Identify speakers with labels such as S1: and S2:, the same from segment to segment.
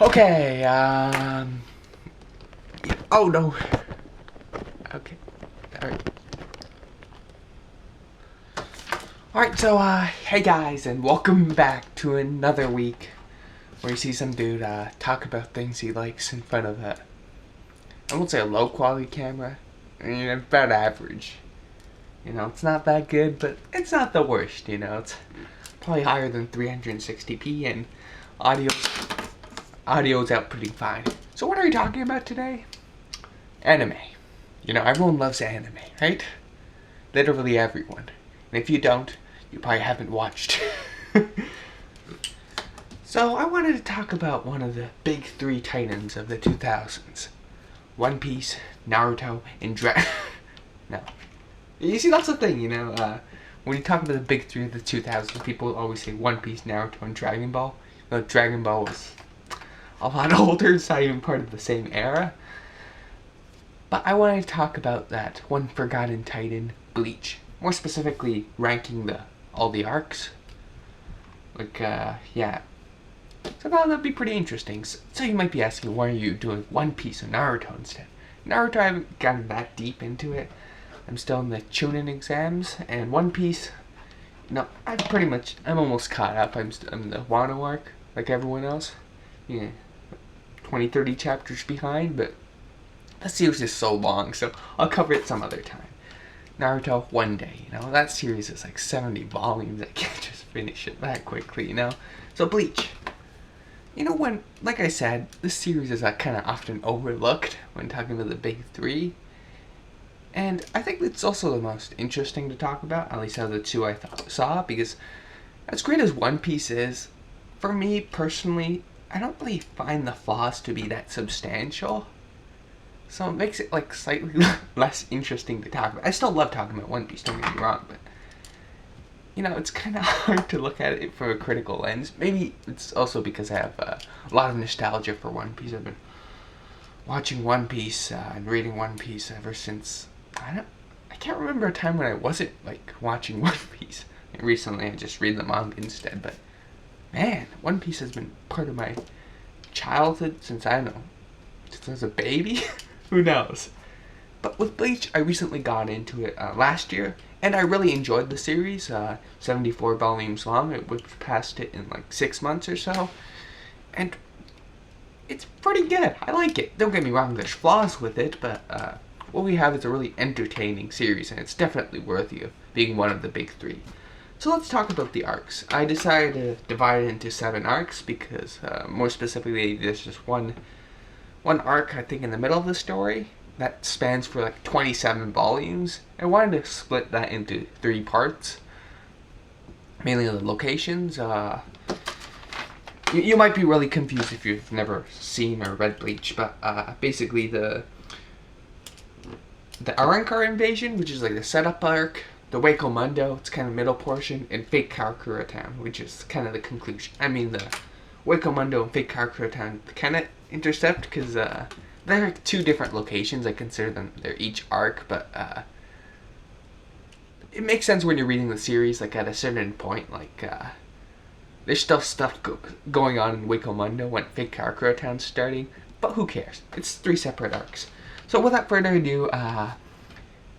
S1: Okay, oh no. Okay, alright. Alright, so, hey guys, and welcome back to another week where you see some dude, talk about things he likes in front of I won't say a low quality camera. I mean, about average. You know, it's not that good, but it's not the worst, you know. It's probably higher than 360p, and audio's out pretty fine. So what are we talking about today? Anime. You know, everyone loves anime, right? Literally everyone. And if you don't, you probably haven't watched. So I wanted to talk about one of the big three titans of the 2000s. One Piece, Naruto, and No. You see, that's the thing, you know, when you talk about the big three of the 2000s, people always say One Piece, Naruto, and Dragon Ball. Well, Dragon Ball was a lot older, it's not even part of the same era. But I wanted to talk about that one forgotten titan, Bleach. More specifically, ranking all the arcs. Like, yeah. So I thought that'd be pretty interesting. So you might be asking, why are you doing One Piece and Naruto instead? Naruto, I haven't gotten that deep into it. I'm still in the Chunin exams, and One Piece, no, I'm almost caught up. I'm the Wano arc, like everyone else. Yeah, 20, 30 chapters behind, but that series is so long, so I'll cover it some other time. Naruto, one day, you know, that series is like 70 volumes, I can't just finish it that quickly, you know. So Bleach, you know, when, like I said, this series is kind of often overlooked when talking about the big three. And I think it's also the most interesting to talk about, at least out of the two I saw, because as great as One Piece is, for me personally, I don't really find the flaws to be that substantial. So it makes it like slightly less interesting to talk about. I still love talking about One Piece, don't get me wrong, but you know, it's kind of hard to look at it from a critical lens. Maybe it's also because I have a lot of nostalgia for One Piece. I've been watching One Piece and reading One Piece ever since I can't remember a time when I wasn't like watching One Piece. And recently, I just read the manga instead. But man, One Piece has been part of my childhood since I was a baby. Who knows? But with Bleach, I recently got into it last year, and I really enjoyed the series. 74 volumes long. I whipped past it in like 6 months or so, and it's pretty good. I like it. Don't get me wrong, there's flaws with it, but what we have is a really entertaining series, and it's definitely worthy of being one of the big three. So let's talk about the arcs. I decided to divide it into 7 arcs because, more specifically, there's just one arc, I think, in the middle of the story that spans for like 27 volumes. I wanted to split that into 3 parts, mainly the locations. You might be really confused if you've never seen or read Bleach, but basically the Arankar invasion, which is like the setup arc, the Waco Mundo, it's kind of middle portion, and Fake Karakura Town, which is kind of the conclusion. I mean, the Waco Mundo and Fake Karakura Town kind of intercept because they're 2 different locations. I consider them, they're each arc, but it makes sense when you're reading the series. Like at a certain point, like there's still stuff going on in Waco Mundo when Fake Karakura Town's starting, but who cares? It's 3 separate arcs. So without further ado,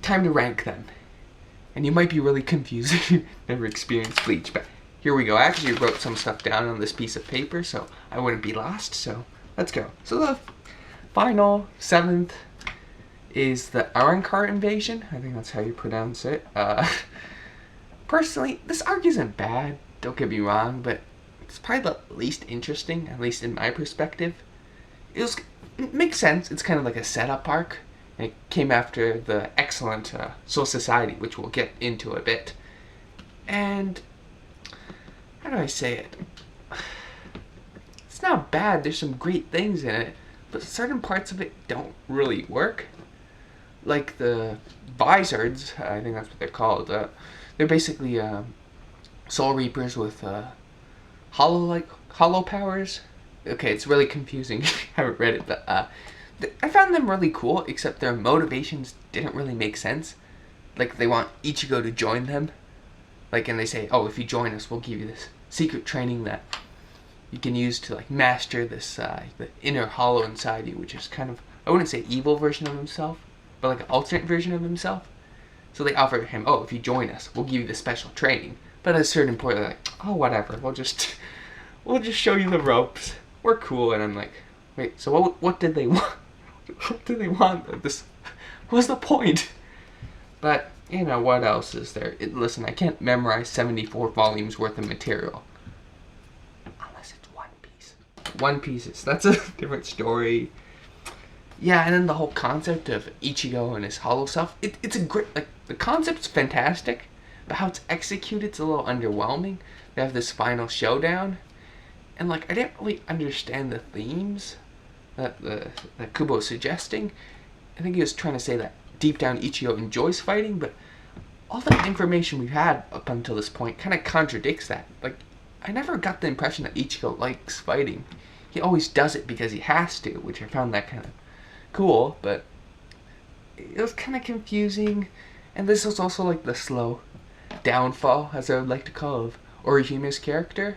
S1: time to rank them. And you might be really confused if you've never experienced Bleach, but here we go. I actually wrote some stuff down on this piece of paper so I wouldn't be lost, so let's go. So the final 7th is the Arankar invasion. I think that's how you pronounce it. Personally, this arc isn't bad, don't get me wrong, but it's probably the least interesting, at least in my perspective. It makes sense. It's kind of like a setup arc. It came after the excellent Seoul Society, which we'll get into a bit. And how do I say it? It's not bad. There's some great things in it, but certain parts of it don't really work. Like the Vizards, I think that's what they're called. They're basically Soul Reapers with hollow powers. Okay, it's really confusing if you haven't read it, but I found them really cool, except their motivations didn't really make sense. Like, they want Ichigo to join them. Like, and they say, oh, if you join us, we'll give you this secret training that you can use to like master this the inner hollow inside you, which is kind of, I wouldn't say evil version of himself, but like an alternate version of himself. So they offer him, oh, if you join us, we'll give you the special training. But at a certain point, they're like, oh, whatever, we'll just show you the ropes. We're cool. And I'm like, wait, so what did they want? What did they want? This was the point. But you know what else is there? Listen, I can't memorize 74 volumes worth of material. Unless it's One Piece. One Piece, that's a different story. Yeah, and then the whole concept of Ichigo and his hollow self, it's a great, like, the concept's fantastic, but how it's executed's a little underwhelming. They have this final showdown, and like, I didn't really understand the themes that Kubo's suggesting. I think he was trying to say that deep down Ichigo enjoys fighting, but all the information we've had up until this point kind of contradicts that. Like, I never got the impression that Ichigo likes fighting. He always does it because he has to, which I found that kind of cool, but it was kind of confusing. And this was also like the slow downfall, as I would like to call, of Orihime's character.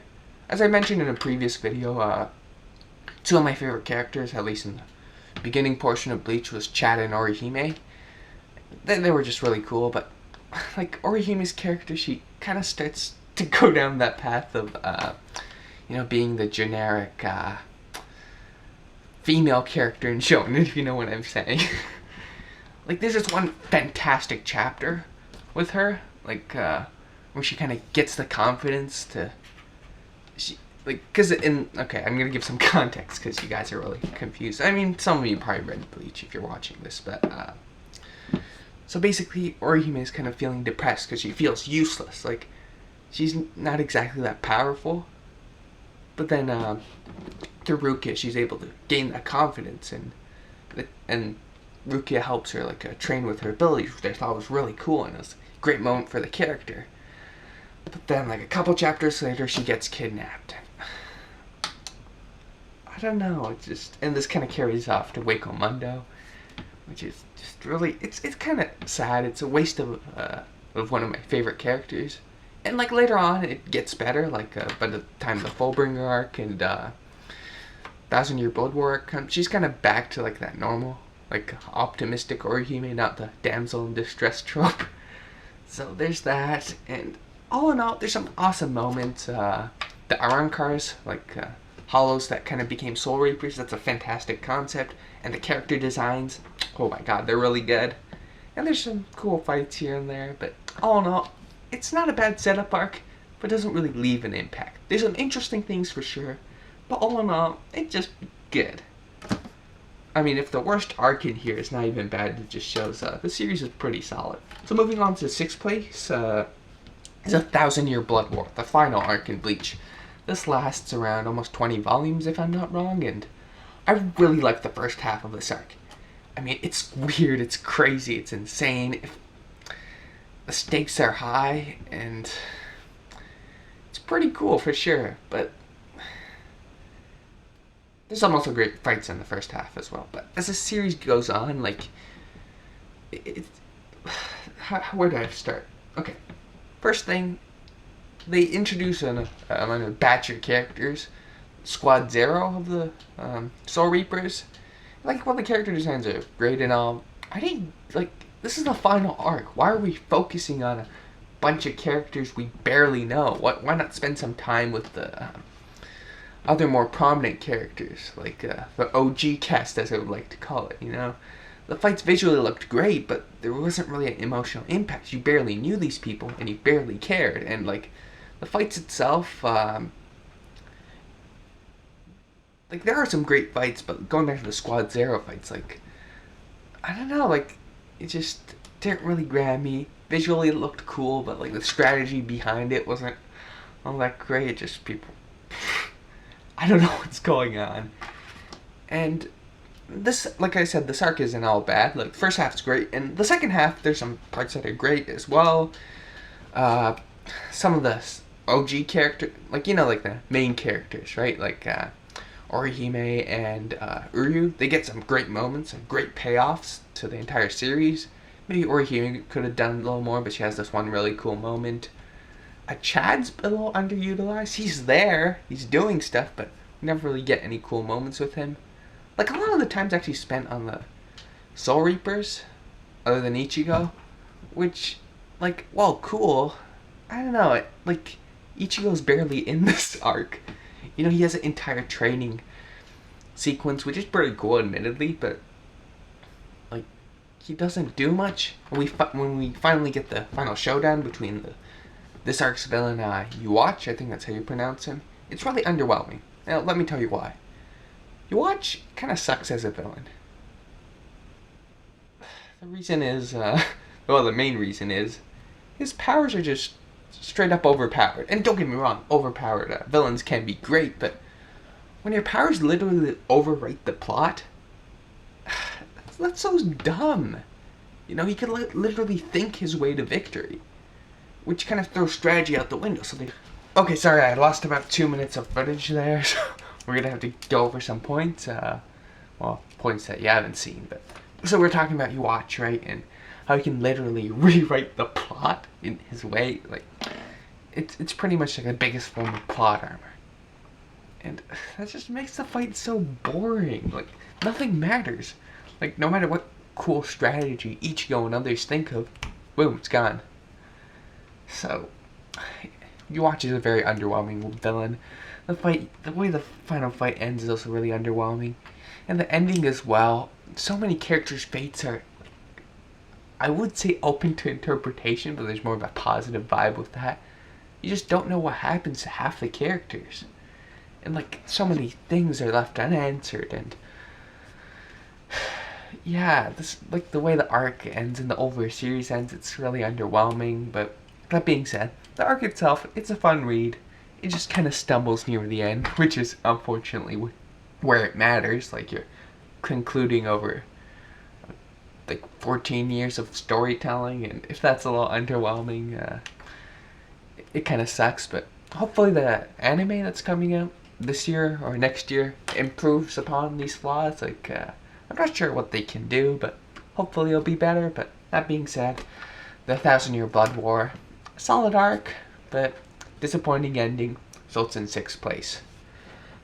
S1: As I mentioned in a previous video, two of my favorite characters, at least in the beginning portion of Bleach, was Chad and Orihime. They were just really cool, but like Orihime's character, she kind of starts to go down that path of, you know, being the generic female character in shonen, if you know what I'm saying. Like, there's this one fantastic chapter with her, like, where she kind of gets the confidence to, okay, I'm gonna give some context, because you guys are really confused. I mean, some of you probably read Bleach if you're watching this, but, so basically, Orihime is kind of feeling depressed, because she feels useless, like, she's not exactly that powerful, but then, through Rukia, she's able to gain that confidence, and Rukia helps her, like, train with her abilities, which I thought was really cool, and it was a great moment for the character. But then, like, a couple chapters later, she gets kidnapped. I don't know, it's just, and this kind of carries off to Waco Mundo, which is just really, it's kind of sad. It's a waste of one of my favorite characters. And, like, later on, it gets better, like, by the time the Fullbringer arc and, 1,000-Year Blood War arc comes, she's kind of back to, like, that normal, like, optimistic Orihime, not the damsel in distress trope. So there's that, and all in all, there's some awesome moments. The Arankars, like, hollows that kind of became Soul Reapers, that's a fantastic concept. And the character designs, oh my god, they're really good. And there's some cool fights here and there, but all in all, it's not a bad setup arc, but doesn't really leave an impact. There's some interesting things for sure, but all in all, it's just good. I mean, if the worst arc in here is not even bad, it just shows the series is pretty solid. So moving on to 6th place, is 1,000-Year Blood War, the final arc in Bleach. This lasts around almost 20 volumes, if I'm not wrong, and I really like the first half of this arc. I mean, it's weird, it's crazy, it's insane. The stakes are high, and it's pretty cool for sure, but there's also great fights in the first half as well. But as the series goes on, like, where do I start? Okay, first thing, they introduce a batch of characters, Squad Zero of the Soul Reapers. Like, while the character designs are great and all, I didn't, like, this is the final arc. Why are we focusing on a bunch of characters we barely know? Why not spend some time with the other more prominent characters, like the OG cast, as I would like to call it, you know? The fights visually looked great, but there wasn't really an emotional impact. You barely knew these people, and you barely cared. And, like, the fights itself, like, there are some great fights, but going back to the Squad Zero fights, like, I don't know, like, it just didn't really grab me. Visually it looked cool, but, like, the strategy behind it wasn't all that great. Just people, I don't know what's going on. And this, like I said, this arc isn't all bad. Like, the first half's great, and the second half, there's some parts that are great as well. Some of the OG character, like, you know, like the main characters, right? Like, Orihime and Uryu, they get some great moments and great payoffs to the entire series. Maybe Orihime could have done a little more, but she has this one really cool moment. Chad's a little underutilized. He's there, he's doing stuff, but we never really get any cool moments with him. Like, a lot of the time's actually spent on the Soul Reapers, other than Ichigo, which, like, well, cool. I don't know, like, Ichigo's barely in this arc. You know, he has an entire training sequence, which is pretty cool, admittedly, but, like, he doesn't do much. When we finally get the final showdown between this arc's villain, Uwatch, I think that's how you pronounce him, it's really underwhelming. Now, let me tell you why. Uwatch kind of sucks as a villain. The reason is, well, the main reason is, his powers are just straight up overpowered. And don't get me wrong, overpowered villains can be great, but when your powers literally overwrite the plot, that's so dumb. You know, he could literally think his way to victory, which kind of throws strategy out the window. Okay, sorry, I lost about 2 minutes of footage there, so we're gonna have to go over some points. Well, points that you haven't seen, but so we're talking about Uwatch, right? And how he can literally rewrite the plot in his way. Like, it's pretty much like the biggest form of plot armor. And that just makes the fight so boring. Like, nothing matters. Like, no matter what cool strategy Ichigo and others think of, boom, it's gone. So, Uwatch is a very underwhelming villain. The way the final fight ends is also really underwhelming. And the ending as well. So many characters' fates are, I would say, open to interpretation, but there's more of a positive vibe with that. You just don't know what happens to half the characters. And, like, so many things are left unanswered, and yeah, this, like, the way the arc ends and the over series ends, it's really underwhelming. But that being said, the arc itself, it's a fun read. It just kind of stumbles near the end, which is unfortunately where it matters. Like, you're concluding over like 14 years of storytelling, and if that's a little underwhelming, it kind of sucks. But hopefully the anime that's coming out this year or next year improves upon these flaws. Like, I'm not sure what they can do, but hopefully it'll be better. But that being said, the 1,000-Year Blood War, solid arc, but disappointing ending, results in 6th place.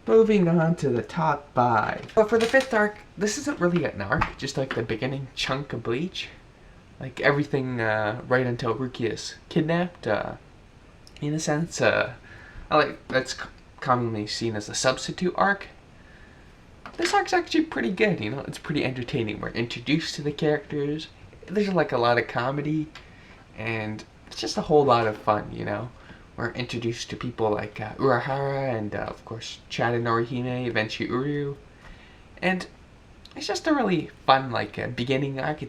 S1: Moving on to the top 5. But for the 5th arc, this isn't really an arc, just like the beginning chunk of Bleach. Like, everything right until Rukia is kidnapped, in a sense. That's commonly seen as a substitute arc. This arc's actually pretty good, you know, it's pretty entertaining. We're introduced to the characters, there's like a lot of comedy, and it's just a whole lot of fun, you know. We're introduced to people like Urahara and, of course, Chad and Orihime, eventually Uryu. And it's just a really fun, like, beginning arc.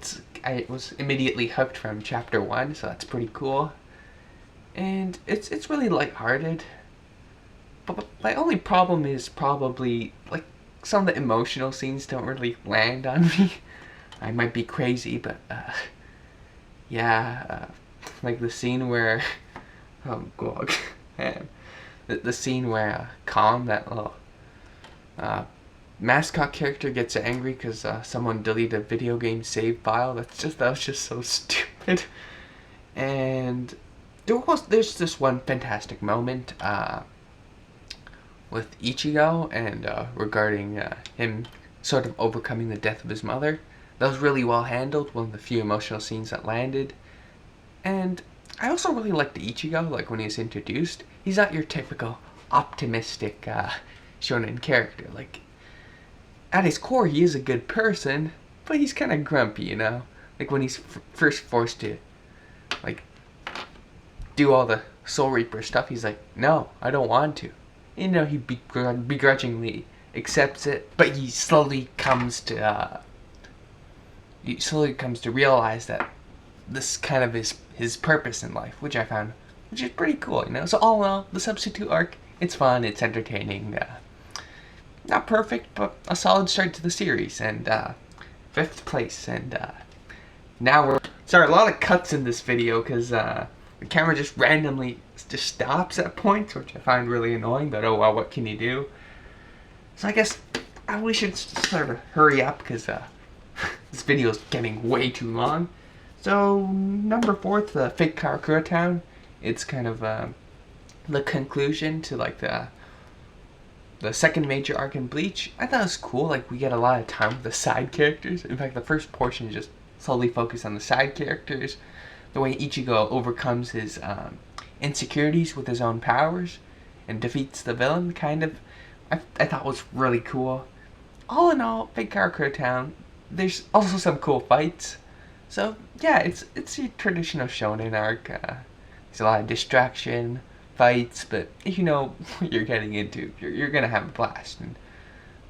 S1: I was immediately hooked from chapter 1, so that's pretty cool. And it's really lighthearted. But my only problem is probably, like, some of the emotional scenes don't really land on me. I might be crazy, but, yeah, like the scene where, oh god, man, the scene where Calm, that little mascot character, gets angry because someone deleted a video game save file. That was just so stupid. And there's this one fantastic moment with Ichigo and regarding him sort of overcoming the death of his mother. That was really well handled, one of the few emotional scenes that landed. And I also really liked Ichigo, like when he's introduced. He's not your typical optimistic shonen character. Like, at his core, he is a good person, but he's kind of grumpy, you know? Like when he's first forced to, like, do all the Soul Reaper stuff, he's like, no, I don't want to. You know, he begrudgingly accepts it, but he slowly comes to realize that this kind of is his purpose in life, which is pretty cool, you know. So all in all, the substitute arc, it's fun, it's entertaining, not perfect, but a solid start to the series, and 5th place. And now we're sorry, a lot of cuts in this video because the camera just randomly just stops at points, which I find really annoying, but oh well, what can you do? So I guess we should sort of hurry up because this video is getting way too long. So number 4, the Fake Karakura Town. It's kind of the conclusion to like the second major arc in Bleach, I thought it was cool. Like, we get a lot of time with the side characters. In fact, the first portion is just solely focused on the side characters. The way Ichigo overcomes his insecurities with his own powers and defeats the villain, kind of, I thought was really cool. All in all, Big Karakura Town, there's also some cool fights. So, yeah, it's your traditional shonen arc. There's a lot of distraction, fights, but if you know what you're getting into, you're gonna have a blast. And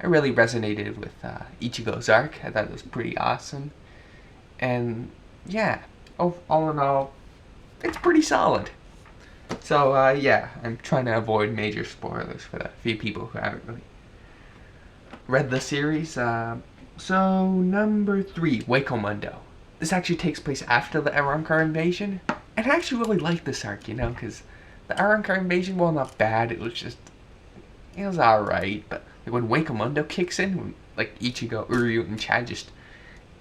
S1: I really resonated with Ichigo's arc. I thought it was pretty awesome. And yeah, all in all, it's pretty solid. So yeah, I'm trying to avoid major spoilers for the few people who haven't really read the series. So number 3, Waco Mundo. This actually takes place after the Arrancar invasion. And I actually really like this arc, you know, because the Arrancar invasion, well, not bad. It was alright. But like, when Waco Mundo kicks in, when like Ichigo, Uryu, and Chad just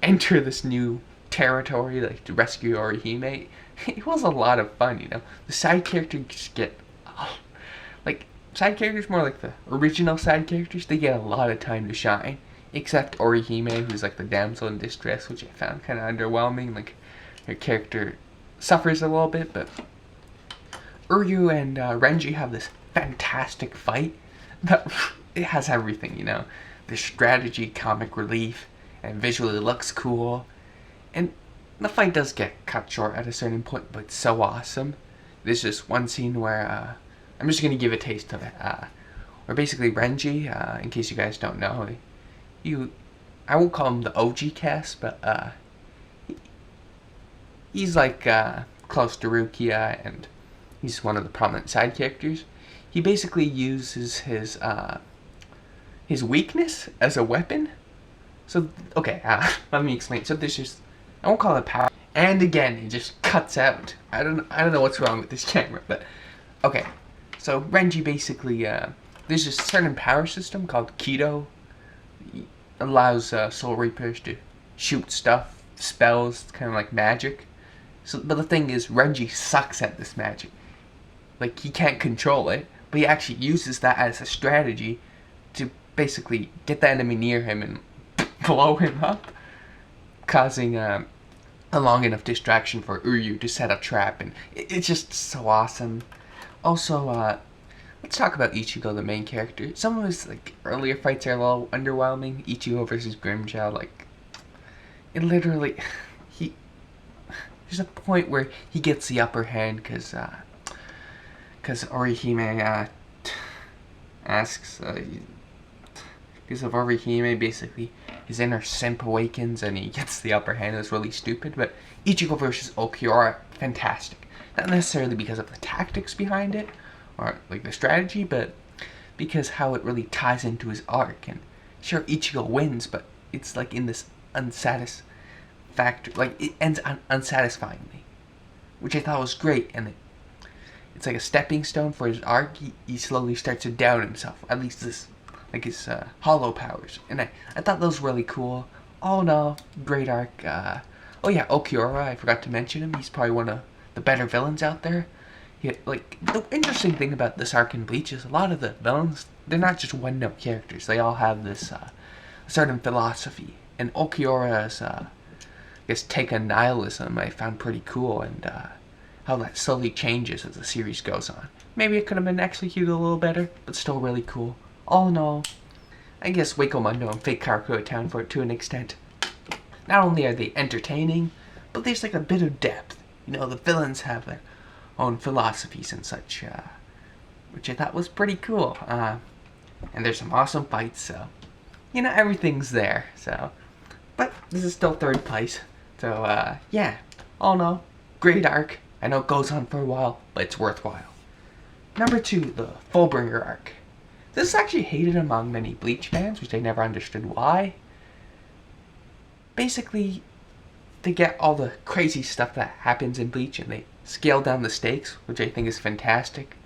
S1: enter this new territory, like to rescue Orihime, it was a lot of fun, you know. The side characters get, like, side characters, more like the original side characters, they get a lot of time to shine. Except Orihime, who's like the damsel in distress, which I found kind of underwhelming. Like, her character suffers a little bit, but Uryu and Renji have this fantastic fight that it has everything, you know. The strategy, comic relief, and visually looks cool. And the fight does get cut short at a certain point, but it's so awesome. There's just one scene where, I'm just going to give a taste of it, where basically Renji, in case you guys don't know, I won't call him the OG cast, but he's like close to Rukia, and he's one of the prominent side characters. He basically uses his weakness as a weapon. So okay, let me explain. So there's just, I won't call it power. And again, it just cuts out. I don't know what's wrong with this camera, but okay. So Renji basically, there's this certain power system called Kido. Allows Soul Reapers to shoot stuff, spells, kind of like magic. So, but the thing is, Renji sucks at this magic. Like, he can't control it, but he actually uses that as a strategy to basically get the enemy near him and blow him up, causing a long enough distraction for Uryu to set a trap, and it's just so awesome. Also, let's talk about Ichigo, the main character. Some of his like earlier fights are a little underwhelming. Ichigo versus Grimmjow, like, it literally, there's a point where he gets the upper hand because Orihime asks, because of Orihime, basically his inner simp awakens and he gets the upper hand. It's really stupid, but Ichigo versus Okiura, fantastic. Not necessarily because of the tactics behind it, or like the strategy, but because how it really ties into his arc. And sure, Ichigo wins, but it's like in this like it ends unsatisfyingly, which I thought was great. And it's like a stepping stone for his arc. He slowly starts to doubt himself, at least this, like his hollow powers, and I thought those were really cool. All in all, great arc. Oh yeah, Okiura, I forgot to mention him. He's probably one of the better villains out there. Like, the interesting thing about this arc in Bleach is a lot of the villains, they're not just one-note characters. They all have this certain philosophy. And Okiura's, I guess, take on nihilism I found pretty cool, and how that slowly changes as the series goes on. Maybe it could have been executed a little better, but still really cool. All in all, I guess Waco Mundo and Fake Karakura Town for it to an extent. Not only are they entertaining, but there's like a bit of depth. You know, the villains have their own philosophies and such, which I thought was pretty cool. And there's some awesome fights, so, you know, everything's there. So, but this is still third place. So, yeah, all in all, great arc. I know it goes on for a while, but it's worthwhile. Number 2, the Fullbringer arc. This is actually hated among many Bleach fans, which I never understood why. Basically, they get all the crazy stuff that happens in Bleach and they scale down the stakes, which I think is fantastic.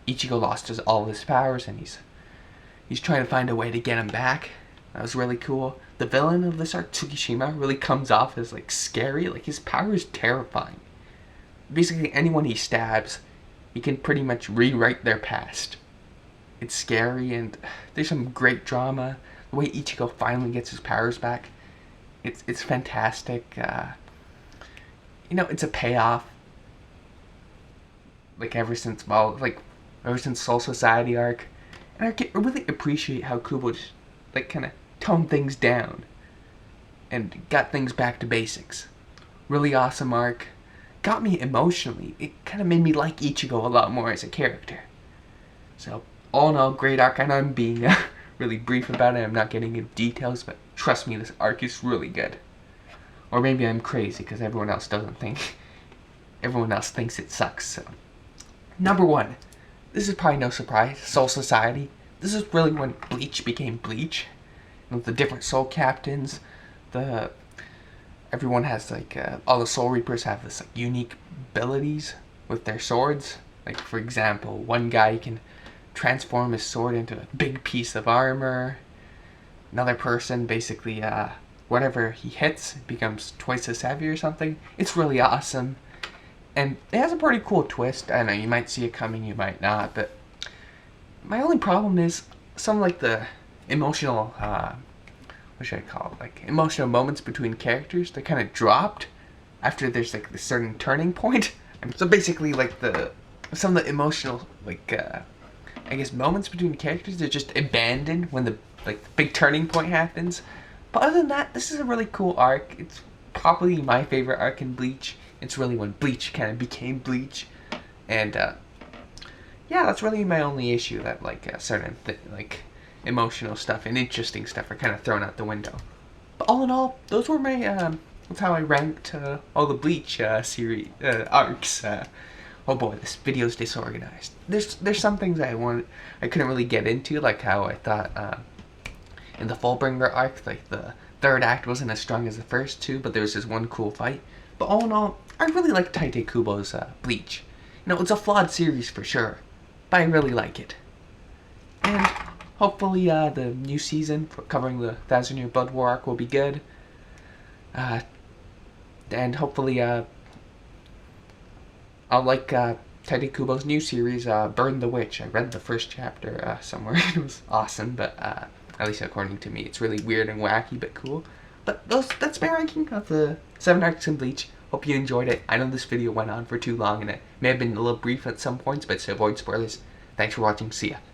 S1: Ichigo lost all his powers and he's trying to find a way to get him back. That was really cool. The villain of this arc, Tsukishima, really comes off as like scary. Like, his power is terrifying. Basically, anyone he stabs, he can pretty much rewrite their past. It's scary, and there's some great drama. The way Ichigo finally gets his powers back, it's fantastic. It's a payoff. Ever since Seoul Society arc, and I really appreciate how Kubo just kind of toned things down and got things back to basics. Really awesome arc. Got me emotionally. It kind of made me like Ichigo a lot more as a character. So, all in all, great arc. I know I'm being really brief about it. I'm not getting into details, but trust me, this arc is really good. Or maybe I'm crazy because everyone else thinks it sucks. So, number 1. This is probably no surprise. Seoul Society. This is really when Bleach became Bleach. With the different soul captains, everyone has all the Soul Reapers have this unique abilities with their swords. For example, one guy can transform his sword into a big piece of armor. Another person basically whatever he hits becomes twice as heavy or something. It's really awesome. And it has a pretty cool twist. I know you might see it coming, you might not, but my only problem is some the emotional what should I call it? Emotional moments between characters, they kind of dropped after there's this certain turning point. So basically some of the emotional I guess moments between characters, they're just abandoned when the big turning point happens. But other than that, this is a really cool arc. It's probably my favorite arc in Bleach. It's really when Bleach kind of became Bleach. And yeah, that's really my only issue, that certain emotional stuff and interesting stuff are kind of thrown out the window. But all in all, those were my that's how I ranked all the Bleach series arcs. Oh boy, this video's disorganized. There's some things I couldn't really get into, like how I thought in the Fullbringer arc, the third act wasn't as strong as the first two, but there was this one cool fight. But all in all, I really like Tite Kubo's Bleach. It's a flawed series for sure, but I really like it. And hopefully the new season covering the 1,000-Year Blood War arc will be good. And hopefully I'll like Tite Kubo's new series, Burn the Witch. I read the first chapter somewhere. It was awesome, but at least according to me, it's really weird and wacky, but cool. But that's my ranking of the 7 arcs in Bleach. Hope you enjoyed it. I know this video went on for too long, and it may have been a little brief at some points, but to avoid spoilers, thanks for watching. See ya.